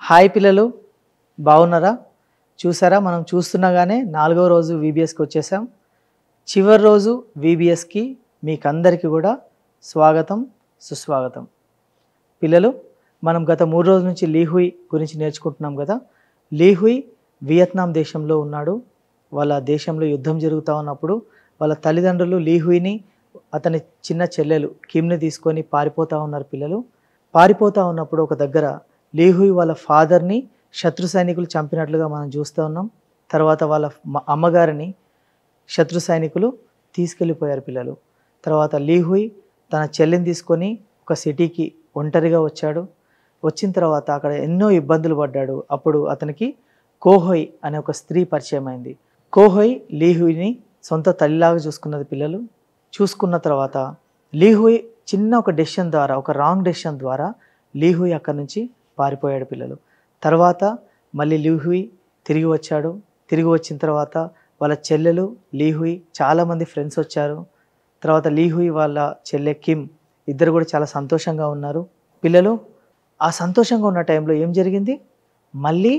Hi పిల్లలు, బాగున్నారా? చూసారా, మనం చూస్తుండగానే 4వ రోజు వీబీఎస్కి వచ్చేసాం. చివరి రోజు వీబీఎస్కి మీకందరికీ కూడా స్వాగతం, సుస్వాగతం. పిల్లలు, మనం గత 3 రోజుల నుంచి లీహుయ్ గురించి నేర్చుకుంటున్నాం కదా. లీహుయ్ వియత్నాం దేశంలో ఉన్నాడు. వాళ్ళ దేశంలో యుద్ధం జరుగుతూ ఉన్నప్పుడు వాళ్ళ తల్లిదండ్రులు లీహుయ్ని, అతని చిన్న చెల్లెలు కిమ్ని తీసుకొని పారిపోతూ ఉన్నారు. పిల్లలు పారిపోతూ ఉన్నప్పుడు ఒక దగ్గర లీహుయ్ వాళ్ళ ఫాదర్ని శత్రు సైనికులు చంపినట్లుగా మనం చూస్తూ ఉన్నాం. తర్వాత వాళ్ళ అమ్మగారిని శత్రు సైనికులు తీసుకెళ్ళిపోయారు. పిల్లలు తర్వాత లీహుయ్ తన చెల్లిని తీసుకొని ఒక సిటీకి ఒంటరిగా వచ్చాడు. వచ్చిన తర్వాత అక్కడ ఎన్నో ఇబ్బందులు పడ్డాడు. అప్పుడు అతనికి కోహోయ్ అనే ఒక స్త్రీ పరిచయం అయింది. కోహోయ్ లీహుయ్ని సొంత తల్లిలాగా చూసుకున్నది. పిల్లలు చూసుకున్న తర్వాత లీహుయ్ చిన్న ఒక డెసిషన్ ద్వారా, ఒక రాంగ్ డెసిషన్ ద్వారా లీహుయ్ అక్కడి నుంచి పారిపోయాడు. పిల్లలు తర్వాత మళ్ళీ లీహుయ్ తిరిగి వచ్చాడు. తిరిగి వచ్చిన తర్వాత వాళ్ళ చెల్లెలు లీహుయ్, చాలామంది ఫ్రెండ్స్ వచ్చారు. తర్వాత లీహుయ్ వాళ్ళ చెల్లె కిమ్ ఇద్దరు కూడా చాలా సంతోషంగా ఉన్నారు. పిల్లలు ఆ సంతోషంగా ఉన్న టైంలో ఏం జరిగింది? మళ్ళీ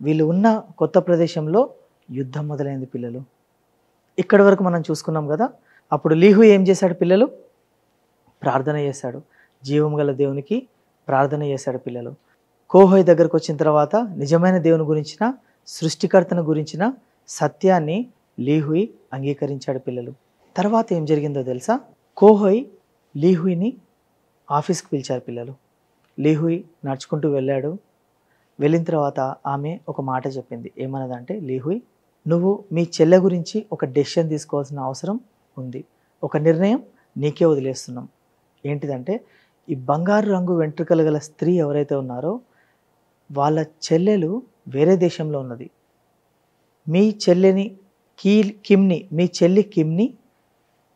వీళ్ళు ఉన్న కొత్త ప్రదేశంలో యుద్ధం మొదలైంది. పిల్లలు ఇక్కడి వరకు మనం చూసుకున్నాం కదా. అప్పుడు లీహుయ్ ఏం చేశాడు? పిల్లలు ప్రార్థన చేశాడు. జీవం గల దేవునికి ప్రార్థన చేశాడు. పిల్లలు కోహోయ్ దగ్గరకు వచ్చిన తర్వాత నిజమైన దేవుని గురించిన, సృష్టికర్తను గురించిన సత్యాన్ని లీహుయ్ అంగీకరించాడు. పిల్లలు తర్వాత ఏం జరిగిందో తెలుసా? కోహోయ్ లీహుయ్ని ఆఫీస్కి పిలిచారు. పిల్లలు లీహుయ్ నడుచుకుంటూ వెళ్ళాడు. వెళ్ళిన తర్వాత ఆమె ఒక మాట చెప్పింది. ఏమన్నదంటే, లీహుయ్, నువ్వు మీ చెల్లె గురించి ఒక డెసిషన్ తీసుకోవాల్సిన అవసరం ఉంది. ఒక నిర్ణయం నీకే వదిలేస్తున్నాం. ఏంటిదంటే, ఈ బంగారు రంగు వెంట్రుకలు గల స్త్రీ ఎవరైతే ఉన్నారో వాళ్ళ చెల్లెలు వేరే దేశంలో ఉన్నది. మీ చెల్లెని కిమ్ని, మీ చెల్లి కిమ్ని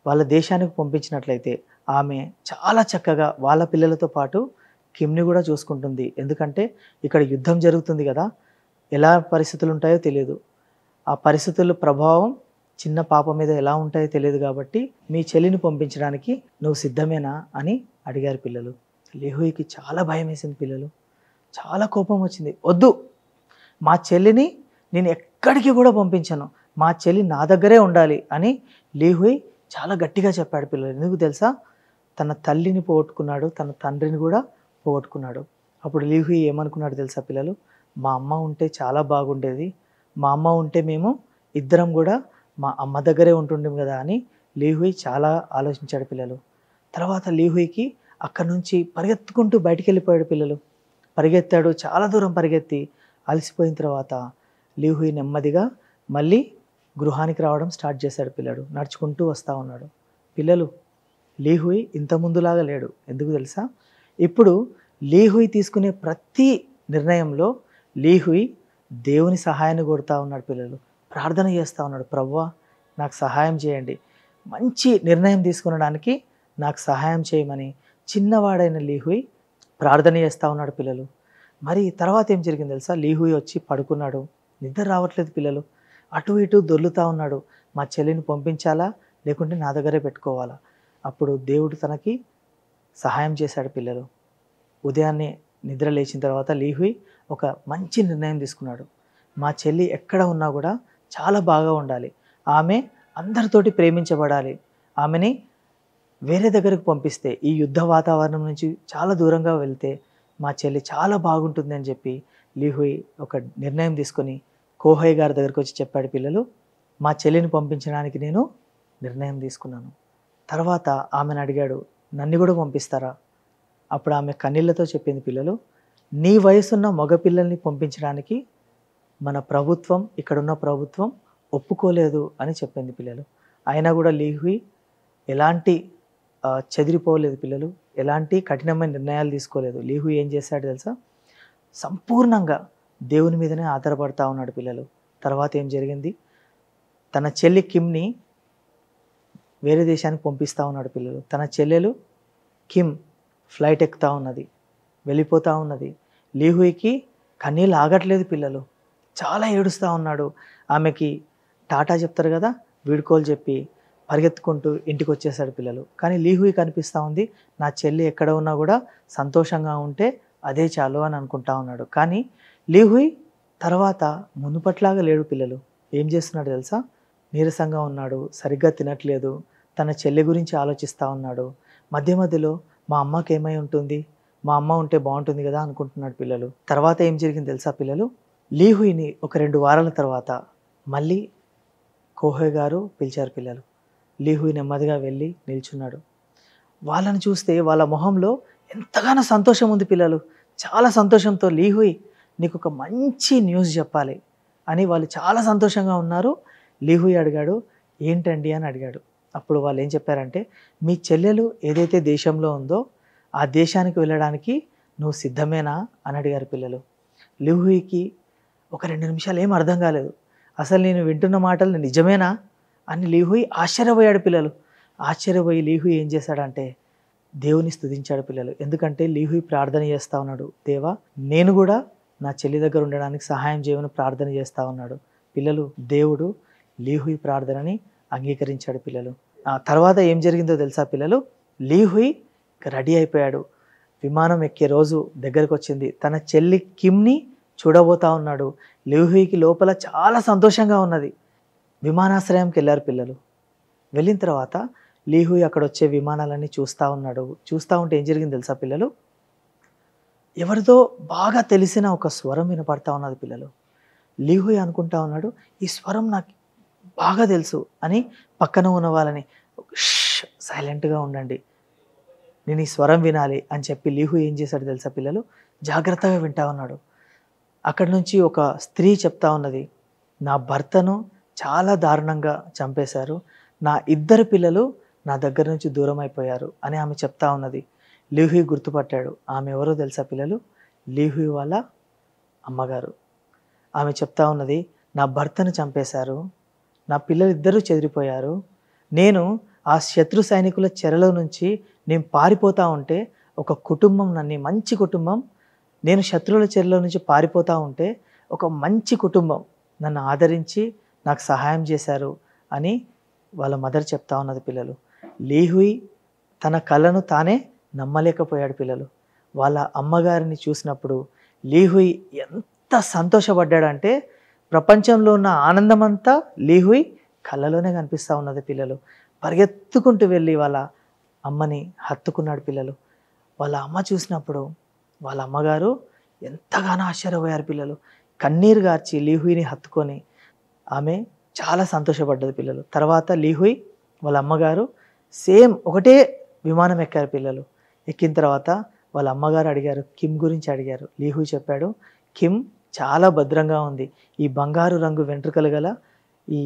వాళ్ళ దేశానికి పంపించినట్లయితే ఆమె చాలా చక్కగా వాళ్ళ పిల్లలతో పాటు కిమ్ని కూడా చూసుకుంటుంది. ఎందుకంటే ఇక్కడ యుద్ధం జరుగుతుంది కదా, ఎలా పరిస్థితులు ఉంటాయో తెలియదు. ఆ పరిస్థితుల ప్రభావం చిన్న పాప మీద ఎలా ఉంటాయో తెలియదు. కాబట్టి మీ చెల్లిని పంపించడానికి నువ్వు సిద్ధమేనా అని అడిగారు. పిల్లలు లీహుయ్కి చాలా భయం వేసింది. పిల్లలు చాలా కోపం వచ్చింది. వద్దు, మా చెల్లిని నేను ఎక్కడికి కూడా పంపించను, మా చెల్లి నా దగ్గరే ఉండాలి అని లీహుయ్ చాలా గట్టిగా చెప్పాడు. పిల్లలు ఎందుకు తెలుసా? తన తల్లిని పోగొట్టుకున్నాడు, తన తండ్రిని కూడా పోగొట్టుకున్నాడు. అప్పుడు లీహుయ్ ఏమనుకున్నాడు తెలుసా? పిల్లలు మా అమ్మ ఉంటే చాలా బాగుండేది, మా అమ్మ ఉంటే మేము ఇద్దరం కూడా మా అమ్మ దగ్గరే ఉంటుండే కదా అని లీహుయ్ చాలా ఆలోచించాడు. పిల్లలు తర్వాత లీహుయ్కి అక్కడి నుంచి పరిగెత్తుకుంటూ బయటికి వెళ్ళిపోయాడు. పిల్లలు పరిగెత్తాడు, చాలా దూరం పరిగెత్తి అలసిపోయిన తర్వాత లీహుయ్ నెమ్మదిగా మళ్ళీ గృహానికి రావడం స్టార్ట్ చేశాడు. పిల్లడు నడుచుకుంటూ వస్తూ ఉన్నాడు. పిల్లలు లీహుయ్ ఇంత ముందులాగా లేడు. ఎందుకు తెలుసా? ఇప్పుడు లీహుయ్ తీసుకునే ప్రతి నిర్ణయంలో లీహుయ్ దేవుని సహాయాన్ని కోరుతూ ఉన్నాడు. పిల్లలు ప్రార్థన చేస్తూ ఉన్నాడు. ప్రభువా, నాకు సహాయం చేయండి, మంచి నిర్ణయం తీసుకునడానికి నాకు సహాయం చేయమని చిన్నవాడైన లీహుయ్ ప్రార్థన చేస్తూ ఉన్నాడు. పిల్లలు మరి తర్వాత ఏం జరిగింది తెలుసా? లీహుయ్ వచ్చి పడుకున్నాడు. నిద్ర రావట్లేదు. పిల్లలు అటు ఇటు దొర్లుతూ ఉన్నాడు. మా చెల్లిని పంపించాలా లేకుంటే నా దగ్గరే పెట్టుకోవాలా? అప్పుడు దేవుడు తనకి సహాయం చేశాడు. పిల్లలు ఉదయాన్నే నిద్ర లేచిన తర్వాత లీహుయ్ ఒక మంచి నిర్ణయం తీసుకున్నాడు. మా చెల్లి ఎక్కడ ఉన్నా కూడా చాలా బాగా ఉండాలి, ఆమె అందరితోటి ప్రేమించబడాలి, ఆమెని వేరే దగ్గరకు పంపిస్తే, ఈ యుద్ధ వాతావరణం నుంచి చాలా దూరంగా వెళ్తే మా చెల్లి చాలా బాగుంటుంది అని చెప్పి లీహుయ్ ఒక నిర్ణయం తీసుకొని కోహోయ్ గారి దగ్గరికి వచ్చి చెప్పాడు. పిల్లలు మా చెల్లిని పంపించడానికి నేను నిర్ణయం తీసుకున్నాను. తర్వాత ఆమెను అడిగాడు, నన్ను కూడా పంపిస్తారా? అప్పుడు ఆమె కన్నీళ్లతో చెప్పింది, పిల్లలు నీ వయసున్న మగపిల్లల్ని పంపించడానికి మన ప్రభుత్వం, ఇక్కడున్న ప్రభుత్వం ఒప్పుకోలేదు అని చెప్పింది. పిల్లలు అయినా కూడా లీహుయ్ ఎలాంటి చెదిరిపోలేదు. పిల్లలు ఎలాంటి కఠినమైన నిర్ణయాలు తీసుకోలేదు. లీహుయ్ ఏం చేశాడు తెలుసా? సంపూర్ణంగా దేవుని మీదనే ఆధారపడతా ఉన్నాడు. పిల్లలు తర్వాత ఏం జరిగింది? తన చెల్లి కిమ్ని వేరే దేశానికి పంపిస్తూ ఉన్నాడు. పిల్లలు తన చెల్లెలు కిమ్ ఫ్లైట్ ఎక్కుతూ ఉన్నది, వెళ్ళిపోతూ ఉన్నది. లీహుయ్కి కన్నీళ్ళు ఆగట్లేదు. పిల్లలు చాలా ఏడుస్తూ ఉన్నాడు. ఆమెకి టాటా చెప్తారు కదా, వీడ్కోలు చెప్పి పరిగెత్తుకుంటూ ఇంటికి వచ్చేసాడు. పిల్లలు కానీ లీహుయ్ కనిపిస్తూ ఉంది, నా చెల్లి ఎక్కడ ఉన్నా కూడా సంతోషంగా ఉంటే అదే చాలు అని అనుకుంటా ఉన్నాడు. కానీ లీహుయ్ తర్వాత మునుపట్లాగా లేడు పిల్లలు. ఏం చేస్తున్నాడు తెలుసా? నీరసంగా ఉన్నాడు, సరిగ్గా తినట్లేదు, తన చెల్లి గురించి ఆలోచిస్తూ ఉన్నాడు. మధ్య మధ్యలో మా అమ్మకి ఏమై ఉంటుంది, మా అమ్మ ఉంటే బాగుంటుంది కదా అనుకుంటున్నాడు పిల్లలు. తర్వాత ఏం జరిగింది తెలుసా పిల్లలు? లీహుయిని ఒక 2 వారాల తర్వాత మళ్ళీ కోహే గారు పిలిచారు పిల్లలు. లీహుయి నెమ్మదిగా వెళ్ళి నిల్చున్నాడు. వాళ్ళని చూస్తే వాళ్ళ మొహంలో ఎంతగానో సంతోషం ఉంది పిల్లలు. చాలా సంతోషంతో, లీహుయి నీకు ఒక మంచి న్యూస్ చెప్పాలి అని వాళ్ళు చాలా సంతోషంగా ఉన్నారు. లీహుయి అడిగాడు, ఏంటండి అని అడిగాడు. అప్పుడు వాళ్ళు ఏం చెప్పారంటే, మీ చెల్లెలు ఏదైతే దేశంలో ఉందో ఆ దేశానికి వెళ్ళడానికి నువ్వు సిద్ధమేనా అని అడిగారు పిల్లలు. లీహుయికి ఒక 2 నిమిషాలు ఏం అర్థం కాలేదు. అసలు నేను వింటున్న మాటలు నిజమేనా అని లీహుయి ఆశ్చర్యపోయాడు పిల్లలు. ఆశ్చర్యపోయి లీహుయి ఏం చేశాడంటే దేవుని స్తుతించాడు పిల్లలు. ఎందుకంటే లీహుయి ప్రార్థన చేస్తూ ఉన్నాడు, దేవా నేను కూడా నా చెల్లి దగ్గర ఉండడానికి సహాయం చేయమని ప్రార్థన చేస్తూ ఉన్నాడు. పిల్లలు, దేవుడు లీహుయి ప్రార్థనని అంగీకరించాడు పిల్లలు. ఆ తర్వాత ఏం జరిగిందో తెలుసా పిల్లలు? లీహుయి రెడీ అయిపోయాడు. విమానం ఎక్కే రోజు దగ్గరకు వచ్చింది. తన చెల్లి కిమ్ని చూడబోతా ఉన్నాడు. లీహుయికి లోపల చాలా సంతోషంగా ఉన్నది. విమానాశ్రయంకి వెళ్ళారు పిల్లలు. వెళ్ళిన తర్వాత లీహుయి అక్కడ వచ్చే విమానాలన్నీ చూస్తూ ఉన్నాడు. చూస్తూ ఉంటే ఏం జరిగింది తెలుసా పిల్లలు? ఎవరితో బాగా తెలిసిన ఒక స్వరం వినపడతా ఉన్నది పిల్లలు. లీహుయి అనుకుంటా ఉన్నాడు, ఈ స్వరం నాకు బాగా తెలుసు అని పక్కన ఉన్న వాళ్ళని సైలెంట్గా ఉండండి, నేను ఈ స్వరం వినాలి అని చెప్పి లీహుయి ఏం చేశాడు తెలుసా పిల్లలు? జాగ్రత్తగా వింటా ఉన్నాడు. అక్కడి నుంచి ఒక స్త్రీ చెప్తా ఉన్నది, నా భర్తను చాలా దారుణంగా చంపేశారు, నా 2 పిల్లలు నా దగ్గర నుంచి దూరం అయిపోయారు అని ఆమె చెప్తా ఉన్నది. లీహుయి గుర్తుపట్టాడు. ఆమె ఎవరో తెలుసా పిల్లలు? లీహుయి వాళ్ళ అమ్మగారు. ఆమె చెప్తా ఉన్నది, నా భర్తను చంపేశారు, నా పిల్లలిద్దరూ చెదిరిపోయారు, నేను ఆ శత్రు సైనికుల చెరలో నుంచి నేను పారిపోతూ ఉంటే ఒక కుటుంబం, నన్ను మంచి కుటుంబం, నేను శత్రువుల చెరలో నుంచి పారిపోతూ ఉంటే ఒక మంచి కుటుంబం నన్ను ఆదరించి నాకు సహాయం చేశారు అని వాళ్ళ మదర్ చెప్తా ఉన్నది పిల్లలు. లీహుయి తన కళ్ళను తానే నమ్మలేకపోయాడు పిల్లలు. వాళ్ళ అమ్మగారిని చూసినప్పుడు లీహుయి ఎంత సంతోషపడ్డాడంటే ప్రపంచంలో ఉన్న ఆనందమంతా లీహుయి కళ్ళలోనే కనిపిస్తూ ఉన్నది పిల్లలు. పరిగెత్తుకుంటూ వెళ్ళి వాళ్ళ అమ్మని హత్తుకున్నాడు పిల్లలు. వాళ్ళ అమ్మ చూసినప్పుడు వాళ్ళ అమ్మగారు ఎంతగానో ఆశ్చర్యపోయారు పిల్లలు. కన్నీరు గార్చి లీహుయిని హత్తుకొని ఆమె చాలా సంతోషపడ్డది పిల్లలు. తర్వాత లీహుయి వాళ్ళ అమ్మగారు సేమ్ ఒకటే విమానం ఎక్కారు పిల్లలు. ఎక్కిన తర్వాత వాళ్ళ అమ్మగారు అడిగారు, కిమ్ గురించి అడిగారు. లీహుయి చెప్పాడు, కిమ్ చాలా భద్రంగా ఉంది. ఈ బంగారు రంగు వెంట్రుకలు గల ఈ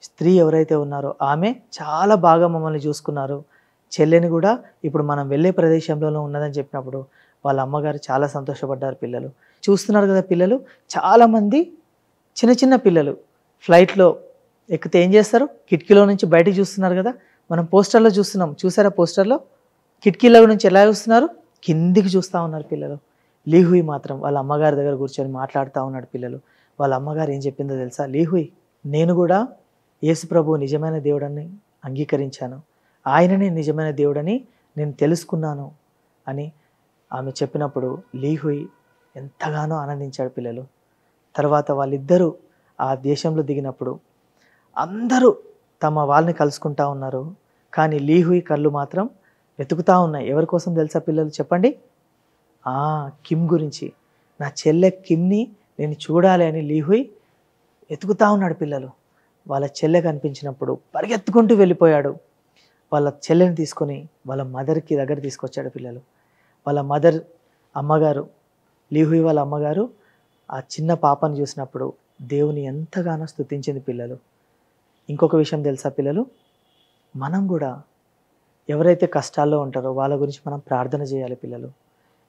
స్త్రీ ఎవరైతే ఉన్నారో ఆమె చాలా బాగా మమ్మల్ని చూసుకున్నారు. చెల్లెని కూడా ఇప్పుడు మనం వెళ్ళే ప్రదేశంలోనే ఉన్నదని చెప్పినప్పుడు వాళ్ళ అమ్మగారు చాలా సంతోషపడ్డారు పిల్లలు. చూస్తున్నారు కదా పిల్లలు, చాలామంది చిన్న చిన్న పిల్లలు ఫ్లైట్లో ఎక్కితే ఏం చేస్తారు? కిటికీలో నుంచి బయటికి చూస్తున్నారు కదా. మనం పోస్టర్లో చూస్తున్నాం, చూసారా? పోస్టర్లో కిటికీలో నుంచి ఎలా చూస్తున్నారు? కిందికి చూస్తూ ఉన్నారు పిల్లలు. లీహుయి మాత్రం వాళ్ళ అమ్మగారి దగ్గర కూర్చొని మాట్లాడుతూ ఉన్నాడు పిల్లలు. వాళ్ళ అమ్మగారు ఏం చెప్పిందో తెలుసా? లీహుయి, నేను కూడా యేసు ప్రభువు నిజమైన దేవుడని అంగీకరించాను, ఆయననే నిజమైన దేవుడని నేను తెలుసుకున్నాను అని ఆమె చెప్పినప్పుడు లీహుయి ఎంతగానో ఆనందించాడు పిల్లలు. తర్వాత వాళ్ళిద్దరూ ఆ దేశంలో దిగినప్పుడు అందరూ తమ వాళ్ళని కలుసుకుంటా ఉన్నారు. కానీ లీహుయి కళ్ళు మాత్రం వెతుకుతూ ఉన్నాయి. ఎవరి కోసం తెలుసా పిల్లలు? చెప్పండి. కిమ్ గురించి. నా చెల్లె కిమ్ని నేను చూడాలి అని లీహుయి వెతుకుతూ ఉన్నాడు పిల్లలు. వాళ్ళ చెల్లె కనిపించినప్పుడు పరిగెత్తుకుంటూ వెళ్ళిపోయాడు. వాళ్ళ చెల్లెని తీసుకొని వాళ్ళ మదర్కి దగ్గర తీసుకొచ్చాడు పిల్లలు. వాళ్ళ మదర్ అమ్మగారు, లీహుయి వాళ్ళ అమ్మగారు ఆ చిన్న పాపను చూసినప్పుడు దేవుని ఎంతగానో స్తుతించింది పిల్లలు. ఇంకొక విషయం తెలుసా పిల్లలు? మనం కూడా ఎవరైతే కష్టాల్లో ఉంటారో వాళ్ళ గురించి మనం ప్రార్థన చేయాలి పిల్లలు.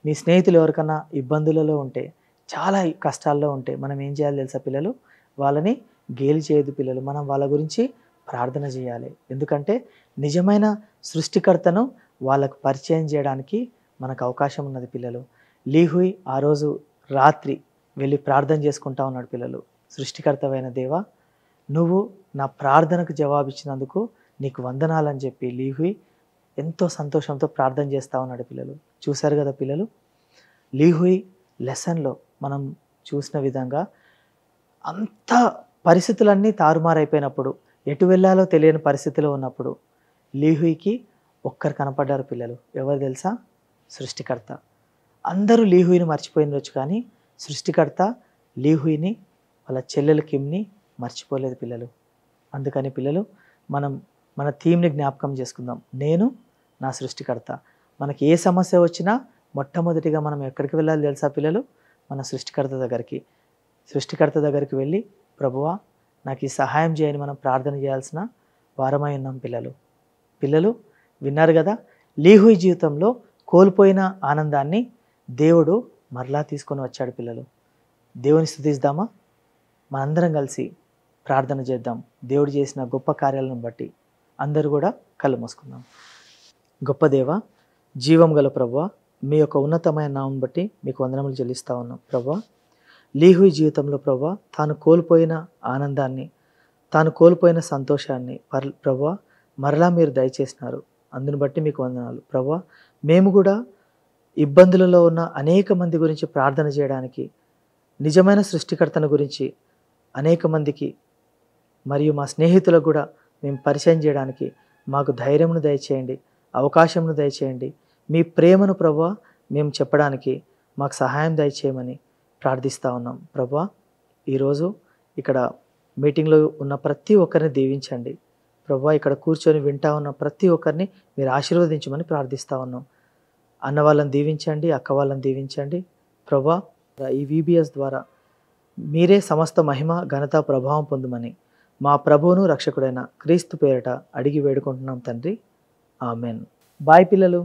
మీ స్నేహితులు ఎవరికన్నా ఇబ్బందులలో ఉంటే, చాలా కష్టాల్లో ఉంటే మనం ఏం చేయాలి తెలుసా పిల్లలు? వాళ్ళని గేలి చేయదు పిల్లలు, మనం వాళ్ళ గురించి ప్రార్థన చేయాలి. ఎందుకంటే నిజమైన సృష్టికర్తను వాళ్ళకు పరిచయం చేయడానికి మనకు అవకాశం ఉన్నది పిల్లలు. లీహుయి ఆ రోజు రాత్రి వెళ్ళి ప్రార్థన చేసుకుంటా ఉన్నాడు పిల్లలు. సృష్టికర్తవైన దేవా, నువ్వు నా ప్రార్థనకు జవాబిచ్చినందుకు నీకు వందనాలని చెప్పి లీహుయి ఎంతో సంతోషంతో ప్రార్థన చేస్తూ ఉన్నాడు పిల్లలు. చూశారు కదా పిల్లలు, లీహుయి లెసన్లో మనం చూసిన విధంగా అంత పరిస్థితులన్నీ తారుమారైపోయినప్పుడు, ఎటు వెళ్ళాలో తెలియని పరిస్థితిలో ఉన్నప్పుడు లీహుయికి ఒక్కరు కనపడ్డారు పిల్లలు. ఎవరు తెలుసా? సృష్టికర్త. అందరూ లీహుయిని మర్చిపోయినవచ్చు, కానీ సృష్టికర్త లీహుయిని వాళ్ళ చెల్లెలు కిమ్ని మర్చిపోలేదు పిల్లలు. అందుకని పిల్లలు మనం మన థీమ్ని జ్ఞాపకం చేసుకుందాం. నేను నా సృష్టికర్త. మనకి ఏ సమస్య వచ్చినా మొట్టమొదటిగా మనం ఎక్కడికి వెళ్ళాలి తెలుసా పిల్లలు? మన సృష్టికర్త దగ్గరికి. సృష్టికర్త దగ్గరికి వెళ్ళి, ప్రభువా నాకు ఈ సహాయం చేయని మనం ప్రార్థన చేయాల్సిన వారమై ఉన్నాం పిల్లలు. పిల్లలు విన్నారు కదా, లీహుయి జీవితంలో కోల్పోయిన ఆనందాన్ని దేవుడు మరలా తీసుకొని వచ్చాడు పిల్లలు. దేవుని స్తుతిద్దామా? మనందరం కలిసి ప్రార్థన చేద్దాం. దేవుడు చేసిన గొప్ప కార్యాలను బట్టి అందరూ కూడా కళ్ళు మూసుకుందాం. గొప్ప దేవ, జీవం గల ప్రభువా, మీ యొక్క ఉన్నతమైన నామం బట్టి మీకు వందనములు చెల్లిస్తూ ఉన్నాం ప్రభువా. లీహుయి జీవితంలో ప్రభువా తాను కోల్పోయిన ఆనందాన్ని, తాను కోల్పోయిన సంతోషాన్ని ప్రభువా మరలా మీరు దయచేసినారు. అందుని బట్టి మీకు వందనాలు ప్రభువా. మేము కూడా ఇబ్బందులలో ఉన్న అనేక మంది గురించి ప్రార్థన చేయడానికి, నిజమైన సృష్టికర్తను గురించి అనేక మందికి మరియు మా స్నేహితులకు కూడా మేము పరిచయం చేయడానికి మాకు ధైర్యమును దయచేయండి, అవకాశమును దయచేయండి. మీ ప్రేమను ప్రభువా మేము చెప్పడానికి మాకు సహాయం దయచేయమని ప్రార్థిస్తూ ఉన్నాం ప్రభువా. ఈరోజు ఇక్కడ మీటింగ్లో ఉన్న ప్రతి ఒక్కరిని దీవించండి ప్రభువా. ఇక్కడ కూర్చొని వింటా ఉన్న ప్రతి ఒక్కరిని మీరు ఆశీర్వదించమని ప్రార్థిస్తూ ఉన్నాం. అన్న వాళ్ళని దీవించండి, అక్క వాళ్ళని దీవించండి ప్రభువా. ఈ VBS ద్వారా మీరే సమస్త మహిమ ఘనత ప్రభావం పొందమని మా ప్రభువును రక్షకుడైన క్రీస్తు పేరిట అడిగి వేడుకుంటున్నాం తండ్రి. ఆమెన్. బాయ్ పిల్లలు.